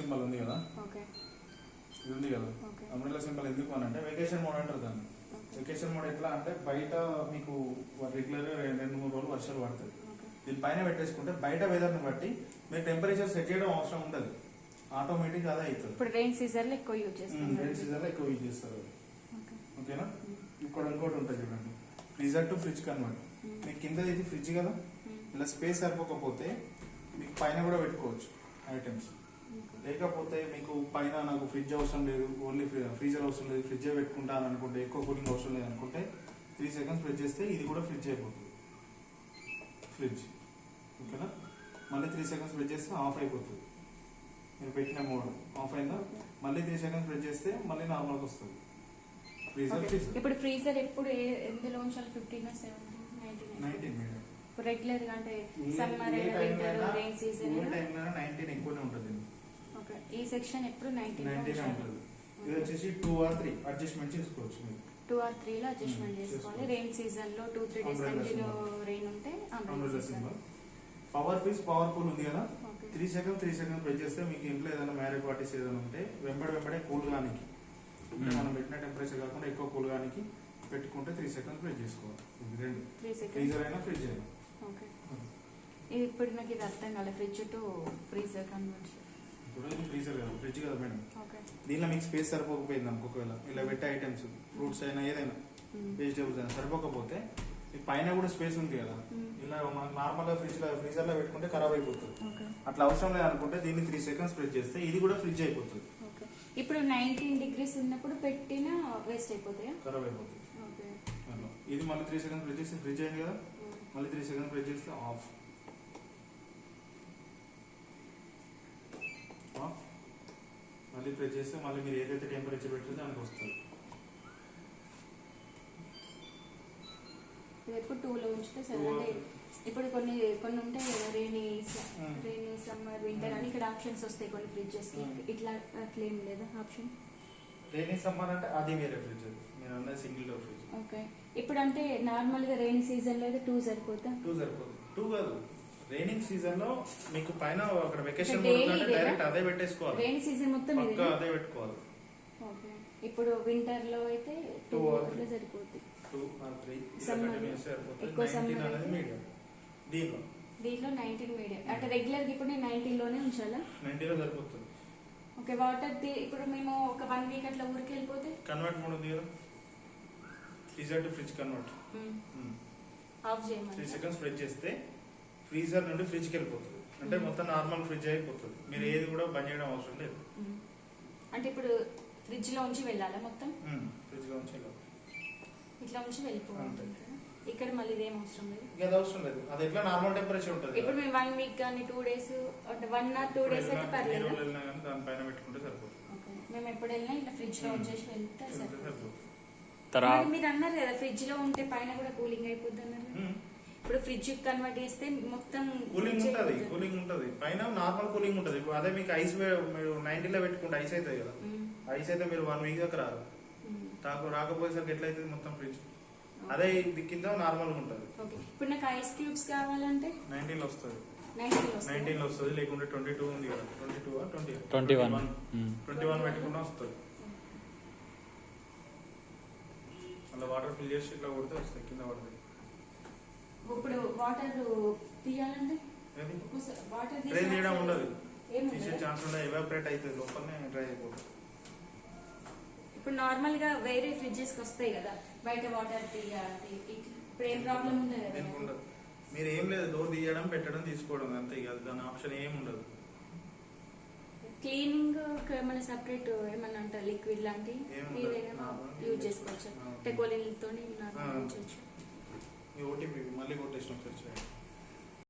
Symbol ఉంది కదా, ఇది ఉంది కదా, అంబ్రెల్లా సింబల్ ఎందుకు అని అంటే వెకేషన్ మోడ్ అంటారు దాన్ని. వెకేషన్ మోడ్ ఎట్లా అంటే బయట మీకు రెగ్యులర్ 2-3 రోజులు వర్షాలు పడుతుంది, దీని పైన పెట్టేసుకుంటే బయట వెదర్ని బట్టి మీరు టెంపరేచర్ సెట్ చేయడం అవసరం ఉండదు, ఆటోమేటిక్ అదే అవుతుంది. ఇప్పుడు రెయిన్ సీజన్ లో ఎక్కువ యూజ్ చేస్తారు, రెయిన్ సీజన్ లో ఎక్కువ యూజ్ చేస్తారు. ఓకేనా. ఇక్కడ ఇంకోటి ఉంటుంది చూడండి, ఫ్రీజర్ టు ఫ్రిడ్జ్ కన్వర్ట్. మీకు కింద ఇది ఫ్రిడ్జ్ కదా, ఇలా స్పేస్ సరిపోకపోతే మీకు పైన కూడా పెట్టుకోవచ్చు ఐటమ్స్. లేకపోతే మీకు పైన నాకు ఫ్రిడ్జ్ అవసరం లేదు, ఓన్లీ ఫ్రీజర్ అవసరం లేదు, ఫ్రిడ్జ్ పెట్టుకుంటాను అనుకుంటే, ఎక్కువ కూలింగ్ అవసరం లేదు అనుకుంటే 3 seconds ప్రెస్ చేస్తే ఇది కూడా ఫ్రిడ్జ్ అయిపోతుంది, ఫ్రిడ్జ్. ఓకేనా. మళ్ళీ 3 seconds ప్రెస్ చేస్తే ఆఫ్ అయిపోతుంది, మీరు పెట్టిన మోడ్ ఆఫ్ అయిందా. మళ్ళీ 3 seconds ప్రెస్ చేస్తే మళ్ళీ నార్మల్గా వస్తుంది ఫ్రీజర్. ఇప్పుడు ఫ్రీజర్ ఎప్పుడు ఎందులో ఉంచాలి? 15 or 17, 19 రెగ్యులర్ గా అంటే సమ్మర్ వింటర్ రెయిన్ సీజన్ 19 ఎక్కువనే ఉంటుంది. ఓకే. ఈ సెక్షన్ ఎప్పుడు 19 ఉంటుంది. ఇది వచ్చేసి 2 or 3 అడ్జస్ట్మెంట్ చేసుకోవచ్చు మీరు. 2 or 3 లో అడ్జస్ట్మెంట్ చేసుకోవాలి. రెయిన్ సీజన్ లో 2-3 డేస్ కంటిన్యూ రెయిన్ ఉంటే umbrella symbol. Power fees powerful ఉంది కదా, 3 seconds ప్రెస్ చేస్తే మీకు ఇంట్లో ఏదైనా మ్యారేజ్ పార్టీస్ ఏదైనా ఉంటే వెంబడే కూల్ గానికి, మనం పెట్టిన టెంపరేచర్ కాకుండా ఎక్కువ కూల్ గానికి పెట్టుకుంటే 3 seconds ప్రెస్ చేసుకోవాలి. ఫ్రీజర్ అయినా ఫ్రిడ్జ్ అయినా. ఇప్పుడు నాకు ఇది అర్థం కాలే, ఫ్రిడ్జ్ టు ఫ్రీజర్ కన్వర్షన్. ఇప్పుడు ఇది ఫ్రీజర్ కదా, ఫ్రిడ్జ్ కదా మేడం. దీనిలో మీకు స్పేస్ సరిపోకపోయింది అనుకో, ఒకవేళ ఇలా పెట్టే ఐటమ్స్ ఫ్రూట్స్ అయినా ఏదైనా వెజిటేబుల్స్ అయినా సరిపోకపోతే పైన కూడా స్పేస్ ఉంది కదా, ఇలా మనకు నార్మల్ గా ఫ్రీజర్ లో పెట్టుకుంటే ఖరాబ్ అయిపోతుంది. అట్లా అవసరం లేదు అనుకుంటే దీన్ని 3 seconds ప్రెస్ చేస్తే ఇది కూడా ఫ్రిడ్జ్ అయిపోతుంది. ఇప్పుడు 19 degrees ఉన్నప్పుడు పెట్టినా వేస్ట్ అయిపోతాయా? ఖరాబ్ అయిపోతుంది. ఇది మళ్ళీ 3 seconds ప్రెస్ చేస్తే ఫ్రిడ్జ్ అయింది కదా, మళ్ళీ 3 seconds ప్రెస్ చేస్తే ఆఫ్. మళ్ళీ ప్రెస్ చేస్తే మళ్ళీ మీరు ఏదైతే టెంపరేచర్ పెట్టిందో దానికి వస్తుంది. ఎప్పుడు 2 లో ఉంచితే సరే. అంటే ఇప్పుడు కొన్ని ఉంటాయి కదా, రెయినీ సమ్మర్ వింటర్ అని ఇక్కడ ఆప్షన్స్ వస్తాయి కొన్ని ఫ్రిడ్జెస్ కి. ఇట్లా అట్లా ఏం లేదా ఆప్షన్? రెయినీ సమ్మర్ అంటే అది వేరే ఫ్రిడ్జ్, నేను అన్నది సింగిల్ డోర్ ఫ్రిడ్జ్. ఓకే. ఇప్పుడు అంటే నార్మల్ గా రెయినీ సీజన్ లో అయితే 2 సరిపోతా? 2 సరిపోతుంది. 2 కాదు, రైనింగ్ సీజన్ లో మీకు పైన అక్కడ వెకేషన్ డైరెక్ట్ అదే పెట్టేసుకోవాలి. రెయిన్ సీజన్ మొత్తం అదే పెట్టుకోవాలి. ఓకే. ఇప్పుడు వింటర్ లో అయితే 2 అట్లా సరిపోతుంది. 2 or 3 ఎక్కువ సమ్మర్ అనేది మీడియం. దీంట్లో 19 మీడియం. అంటే రెగ్యులర్ ఇప్పుడు నేను 19 లోనే ఉంచాలా? 19 లో సరిపోతుంది. ఓకే. వాటర్ ఇప్పుడు మేము ఒక 1 week అట్లా ఊరికి వెళ్ళిపోతే కన్వర్ట్ మోడ్ ఉంది కదా, freezer to fridge convert of చేయమని 3 seconds ప్రెస్ చేస్తే ఫ్రీజర్ నుండి ఫ్రిడ్జ్ కి వెళ్ళిపోతుంది. అంటే మొత్తం నార్మల్ ఫ్రిడ్జ్ అయిపోతుంది, మీరు ఏది కూడా బంద్ చేయడం అవసరం లేదు. అంటే ఇప్పుడు ఫ్రిడ్జ్ లో ఉంచి వెళ్ళాలా మొత్తం? ఫ్రిడ్జ్ లో ఉంచి వెళ్ళాలి, ఇట్లా ఉంచి వెళ్ళిపోవాలి. ఇక్కడ మళ్ళీ ఇదేం అవసరం లేదు, ఇది అవసరం లేదు. అది ఎట్లా నార్మల్ టెంపరేచర్ ఉంటుంది. ఇప్పుడు మేము 1 week కానీ 2 days అంటే 1 or 2 days అయితే పర్లేదు, దాని పైన పెట్టుకుంటే సరిపోతుంది. మేము ఎప్పుడు వెళ్ళినా ఇట్లా ఫ్రిడ్జ్ లో ఉంచేసి వెళ్తే సరిపోతుంది. మీరు అన్నారు కదా ఫ్రిడ్జ్ లో ఉంటే పైన కూడా కూలింగ్ అయిపోద్ది అన్నారు. ఇప్పుడు ఫ్రిడ్జ్ కన్వర్ట్ చేస్తే మొత్తం కూలింగ్ ఉంటది పైన నార్మల్ కూలింగ్ ఉంటది. ఇప్పుడు అదే మీకు ఐస్ మీరు 90 లో పెట్టుకుంటే ఐస్ అవుతుంది కదా, ఐస్ అయితే మీరు 1 week దాకా రాదు. రాకపోయేసరికి ఎట్లా అవుతుంది మొత్తం ఫ్రిడ్జ్. అదే ఇది కింద నార్మల్ గా ఉంటది. ఇప్పుడు నాకు ఐస్ క్యూబ్స్ కావాలంటే 19 లో వస్తుంది, 19 లో వస్తుంది. లేకుంటే 22 ఉంది కదా, 21 పెట్టుకున్నా వస్తుంది. అలా వాటర్ ఫిల్ చేసి ఇట్లా కొడితే వస్తాయి, కింద పడుతుంది. ఇప్పుడు వాటర్ తీయాలంటే వాటర్ తీయడం ఉండదు, తీసే ఛాన్స్ ఉండదు, ఎవాపరేట్ అవుతుంది, లోపలనే డ్రై అయిపోతుంది. ఇప్పుడు నార్మల్ గా వేరే ఫ్రిడ్జెస్ వస్తాయి కదా బయట వాటర్ తీయాలి, ఇప్పుడు ఏం ప్రాబ్లం ఉండదు కదా? మీరు ఏం లేదు, డోర్ తీయడం పెట్టడం తీసుకోవడం అంతే, దాని ఆప్షన్ ఏం ఉండదు. క్లీనింగ్ ఏమైనా సెపరేట్ ఏమన్నా అంటారు లిక్విడ్ లాంటి ఏదైనా యూజ్ చేసుకోవచ్చు, టెకోలిన్తో ఓటీపీ మళ్ళీ కొట్టేసిన